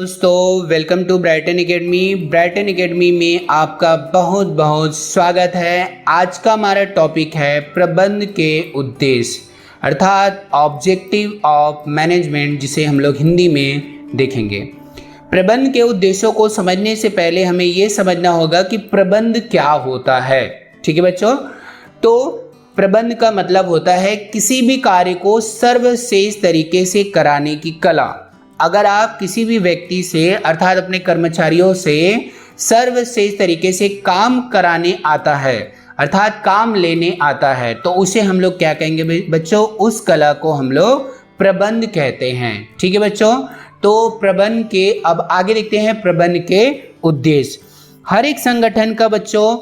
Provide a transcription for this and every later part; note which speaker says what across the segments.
Speaker 1: दोस्तों welcome to Brighton academy. Brighton academy में आपका बहुत बहुत स्वागत है। आज का हमारा टॉपिक है प्रबंध के उद्देश्य अर्थात ऑब्जेक्टिव ऑफ मैनेजमेंट, जिसे हम लोग हिंदी में देखेंगे। प्रबंध के उद्देश्यों को समझने से पहले हमें ये समझना होगा कि प्रबंध क्या होता है। ठीक है बच्चों, तो प्रबंध का मतलब होता है किसी भी कार्य को सर्वश्रेष्ठ तरीके से कराने की कला। अगर आप किसी भी व्यक्ति से अर्थात अपने कर्मचारियों से सर्वश्रेष्ठ तरीके से काम कराने आता है अर्थात काम लेने आता है, तो उसे हम लोग क्या कहेंगे बच्चों? उस कला को हम लोग प्रबंध कहते हैं। ठीक है बच्चों, तो प्रबंध के अब आगे देखते हैं प्रबंध के उद्देश्य। हर एक संगठन का बच्चों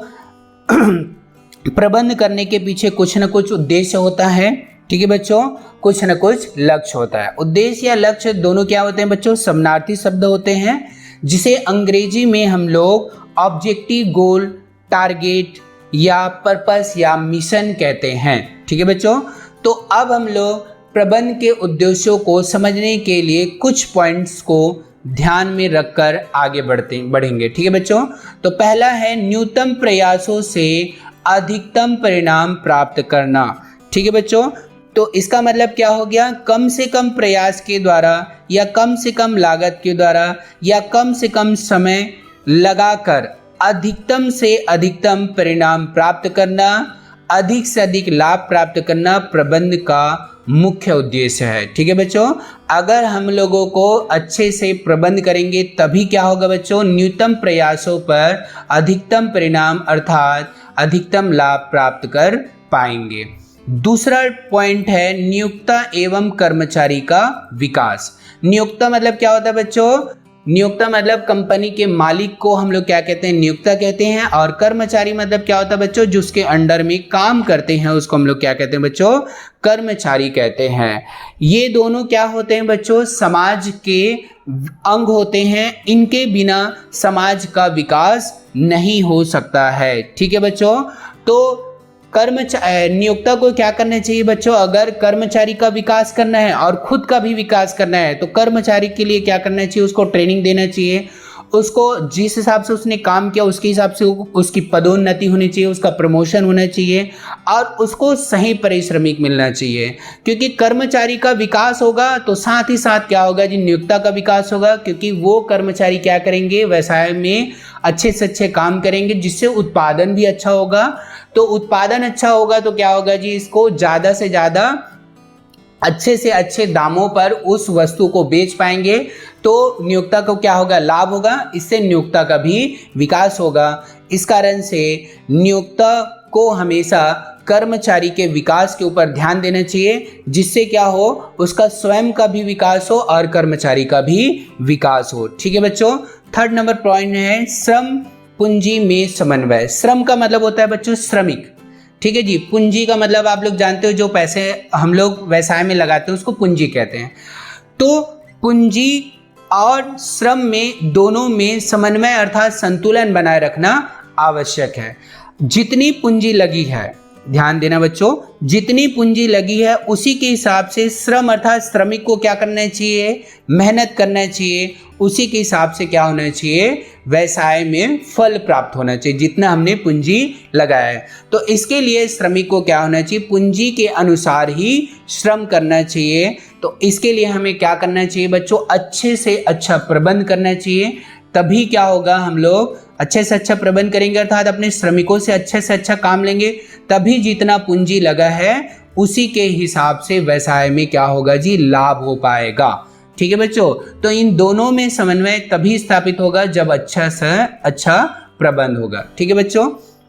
Speaker 1: प्रबंध करने के पीछे कुछ न कुछ उद्देश्य होता है। ठीक है बच्चों, कुछ न कुछ लक्ष्य होता है। उद्देश्य या लक्ष्य दोनों क्या होते हैं बच्चों? समानार्थी शब्द होते हैं, जिसे अंग्रेजी में हम लोग ऑब्जेक्टिव, गोल, टारगेट या पर्पस या मिशन कहते हैं। ठीक है बच्चों, तो अब हम लोग प्रबंध के उद्देश्यों को समझने के लिए कुछ पॉइंट्स को ध्यान में रखकर आगे बढ़ेंगे। ठीक है बच्चों, तो पहला है न्यूनतम प्रयासों से अधिकतम परिणाम प्राप्त करना। ठीक है बच्चों, तो इसका मतलब क्या हो गया? कम से कम प्रयास के द्वारा या कम से कम लागत के द्वारा या कम से कम समय लगाकर अधिकतम से अधिकतम परिणाम प्राप्त करना, अधिक से अधिक लाभ प्राप्त करना प्रबंध का मुख्य उद्देश्य है। ठीक है बच्चों, अगर हम लोगों को अच्छे से प्रबंध करेंगे तभी क्या होगा बच्चों? न्यूनतम प्रयासों पर अधिकतम परिणाम अर्थात अधिकतम लाभ प्राप्त कर पाएंगे। दूसरा पॉइंट है नियोक्ता एवं कर्मचारी का विकास। नियोक्ता मतलब क्या होता है बच्चों? नियोक्ता मतलब कंपनी के मालिक को हम लोग क्या कहते हैं? नियोक्ता कहते हैं। और कर्मचारी मतलब क्या होता है बच्चों? जिसके अंडर में काम करते हैं उसको हम लोग क्या कहते हैं बच्चों? कर्मचारी कहते हैं। ये दोनों क्या होते हैं बच्चों? समाज के अंग होते हैं। इनके बिना समाज का विकास नहीं हो सकता है। ठीक है बच्चों, तो नियोक्ता को क्या करना चाहिए बच्चों? अगर कर्मचारी का विकास करना है और खुद का भी विकास करना है तो कर्मचारी के लिए क्या करना चाहिए? उसको ट्रेनिंग देना चाहिए। उसको जिस हिसाब से उसने काम किया उसके हिसाब से उसकी पदोन्नति होनी चाहिए, उसका प्रमोशन होना चाहिए और उसको सही पारिश्रमिक मिलना चाहिए। क्योंकि कर्मचारी का विकास होगा तो साथ ही साथ क्या होगा जी? नियोक्ता का विकास होगा, क्योंकि वो कर्मचारी क्या करेंगे? व्यवसाय में अच्छे से अच्छे काम करेंगे, जिससे उत्पादन भी अच्छा होगा। तो उत्पादन अच्छा होगा तो क्या होगा जी? इसको ज़्यादा से ज़्यादा अच्छे से अच्छे दामों पर उस वस्तु को बेच पाएंगे, तो नियोक्ता को क्या होगा? लाभ होगा। इससे नियोक्ता का भी विकास होगा। इस कारण से नियोक्ता को हमेशा कर्मचारी के विकास के ऊपर ध्यान देना चाहिए, जिससे क्या हो? उसका स्वयं का भी विकास हो और कर्मचारी का भी विकास हो। ठीक है बच्चों, थर्ड नंबर पॉइंट है श्रम पूंजी में समन्वय। श्रम का मतलब होता है बच्चों श्रमिक। ठीक है जी, पूंजी का मतलब आप लोग जानते हो, जो पैसे हम लोग व्यवसाय में लगाते हैं उसको पूंजी कहते हैं। तो पूंजी और श्रम में दोनों में समन्वय अर्थात संतुलन बनाए रखना आवश्यक है। जितनी पूंजी लगी है, ध्यान देना बच्चों, जितनी पूंजी लगी है उसी के हिसाब से श्रम अर्थात श्रमिक को क्या करना चाहिए? मेहनत करना चाहिए। उसी के हिसाब से क्या होना चाहिए? व्यवसाय में फल प्राप्त होना चाहिए, जितना हमने पूंजी लगाया है। तो इसके लिए श्रमिक को क्या होना चाहिए? पूंजी के अनुसार ही श्रम करना चाहिए। तो इसके लिए हमें क्या करना चाहिए बच्चों? अच्छे से अच्छा प्रबंध करना चाहिए। तभी क्या होगा? हम लोग अच्छे से अच्छा प्रबंध करेंगे अर्थात अपने श्रमिकों से अच्छा काम लेंगे, तभी जितना पूंजी लगा है उसी के हिसाब से व्यवसाय में क्या होगा जी? लाभ हो पाएगा। ठीक है बच्चों, तो इन दोनों में समन्वय तभी स्थापित होगा जब अच्छा से अच्छा प्रबंध होगा। ठीक है बच्चों,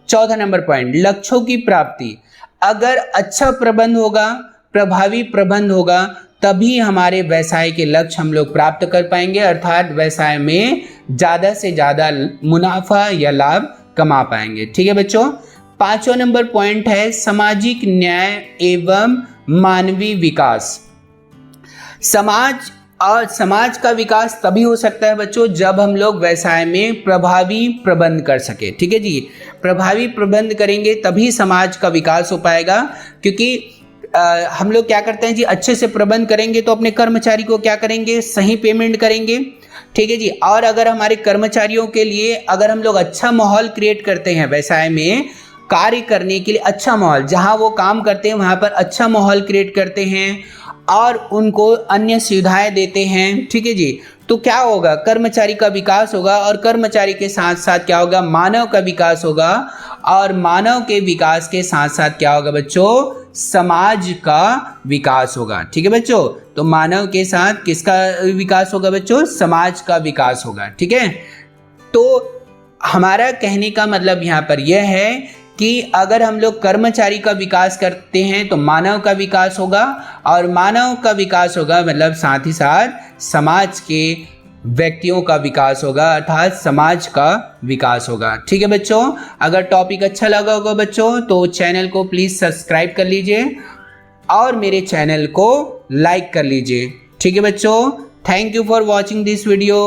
Speaker 1: चौथा नंबर पॉइंट लक्ष्यों की प्राप्ति। अगर अच्छा प्रबंध होगा, प्रभावी प्रबंध होगा, तभी हमारे व्यवसाय के लक्ष्य हम लोग प्राप्त कर पाएंगे अर्थात व्यवसाय में ज़्यादा से ज़्यादा मुनाफा या लाभ कमा पाएंगे। ठीक है बच्चों, पांचवा नंबर पॉइंट है सामाजिक न्याय एवं मानवीय विकास। समाज का विकास तभी हो सकता है बच्चों जब हम लोग व्यवसाय में प्रभावी प्रबंध कर सके। ठीक है जी, प्रभावी प्रबंध करेंगे तभी समाज का विकास हो पाएगा। क्योंकि हम लोग क्या करते हैं जी, अच्छे से प्रबंध करेंगे तो अपने कर्मचारी को क्या करेंगे? सही पेमेंट करेंगे। ठीक है जी। और अगर हमारे कर्मचारियों के लिए अगर हम लोग अच्छा माहौल क्रिएट करते हैं, व्यवसाय में कार्य करने के लिए अच्छा माहौल, जहां वो काम करते हैं वहां पर अच्छा माहौल क्रिएट करते हैं और उनको अन्य सुविधाएं देते हैं, ठीक है जी, तो क्या होगा, कर्मचारी का विकास होगा और कर्मचारी के साथ साथ क्या होगा, मानव का विकास होगा और मानव के विकास के साथ साथ क्या होगा बच्चों, समाज का विकास होगा। ठीक है बच्चों, तो मानव के साथ किसका विकास होगा बच्चों, समाज का विकास होगा। ठीक है, तो हमारा कहने का मतलब यहाँ पर यह है कि अगर हम लोग कर्मचारी का विकास करते हैं तो मानव का विकास होगा और मानव का विकास होगा मतलब साथ ही साथ समाज के व्यक्तियों का विकास होगा, अर्थात समाज का विकास होगा। ठीक है बच्चों, अगर टॉपिक अच्छा लगा होगा बच्चों तो चैनल को प्लीज़ सब्सक्राइब कर लीजिए और मेरे चैनल को लाइक कर लीजिए। ठीक है बच्चों, thank you for watching this video.